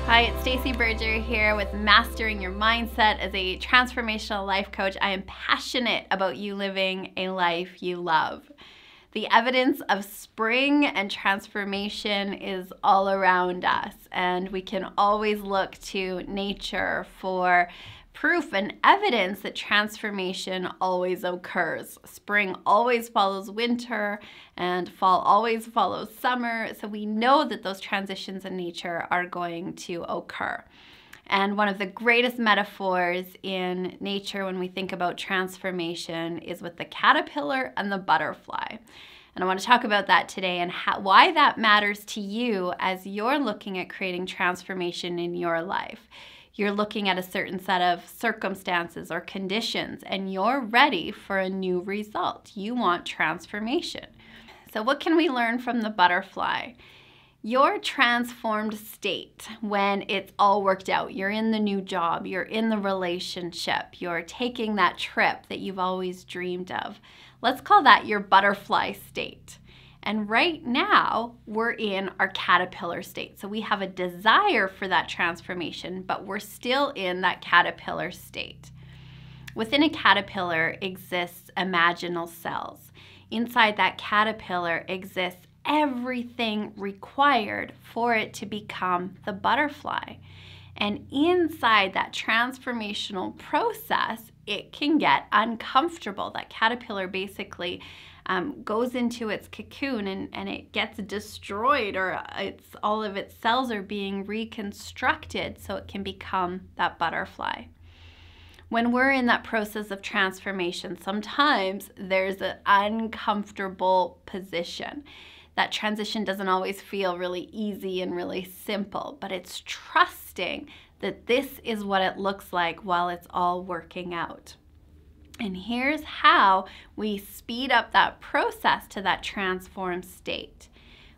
Hi, it's Stacey Berger here with Mastering Your Mindset as a transformational life coach. I am passionate about you living a life you love. The evidence of spring and transformation is all around us, and we can always look to nature for proof and evidence that transformation always occurs. Spring always follows winter, and fall always follows summer, so we know that those transitions in nature are going to occur. And one of the greatest metaphors in nature when we think about transformation is with the caterpillar and the butterfly. And I want to talk about that today and why that matters to you as you're looking at creating transformation in your life. You're looking at a certain set of circumstances or conditions, and you're ready for a new result. You want transformation. So what can we learn from the butterfly? Your transformed state when it's all worked out, you're in the new job, you're in the relationship, you're taking that trip that you've always dreamed of. Let's call that your butterfly state. And right now, we're in our caterpillar state. So we have a desire for that transformation, but we're still in that caterpillar state. Within a caterpillar exists imaginal cells. Inside that caterpillar exists everything required for it to become the butterfly. And inside that transformational process, it can get uncomfortable. That caterpillar basically goes into its cocoon and it gets destroyed, or all of its cells are being reconstructed so it can become that butterfly. When we're in that process of transformation, sometimes there's an uncomfortable position. That transition doesn't always feel really easy and really simple, but it's trusting that this is what it looks like while it's all working out. And here's how we speed up that process to that transformed state.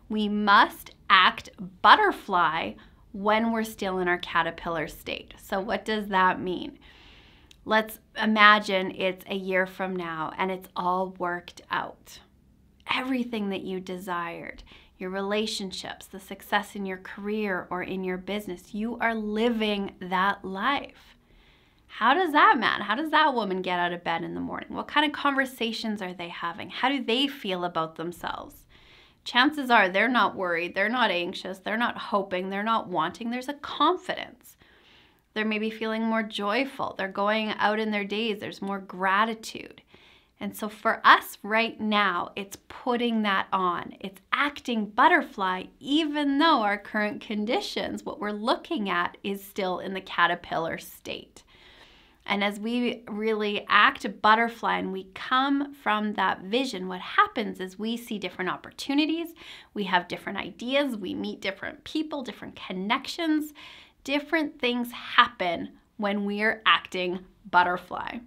We must act butterfly when we're still in our caterpillar state. So what does that mean? Let's imagine it's a year from now and it's all worked out. Everything that you desired, your relationships, the success in your career or in your business, you are living that life. How does that man, how does that woman get out of bed in the morning? What kind of conversations are they having? How do they feel about themselves? Chances are they're not worried, they're not anxious, they're not hoping, they're not wanting. There's a confidence. They're maybe feeling more joyful. They're going out in their days. There's more gratitude. And so for us right now, it's putting that on. It's acting butterfly, even though our current conditions, what we're looking at, is still in the caterpillar state. And as we really act butterfly and we come from that vision, what happens is we see different opportunities, we have different ideas, we meet different people, different connections, different things happen when we're acting butterfly.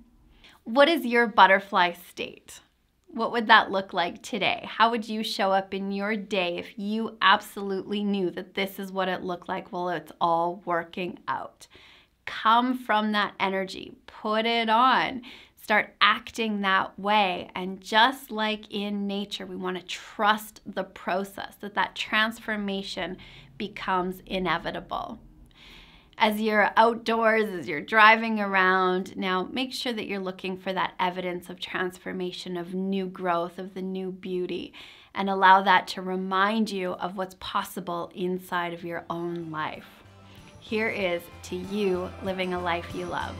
What is your butterfly state? What would that look like today? How would you show up in your day if you absolutely knew that this is what it looked like while it's all working out? Come from that energy, put it on, start acting that way. And just like in nature, we want to trust the process, that transformation becomes inevitable. As you're outdoors, as you're driving around, now make sure that you're looking for that evidence of transformation, of new growth, of the new beauty, and allow that to remind you of what's possible inside of your own life. Here is to you living a life you love.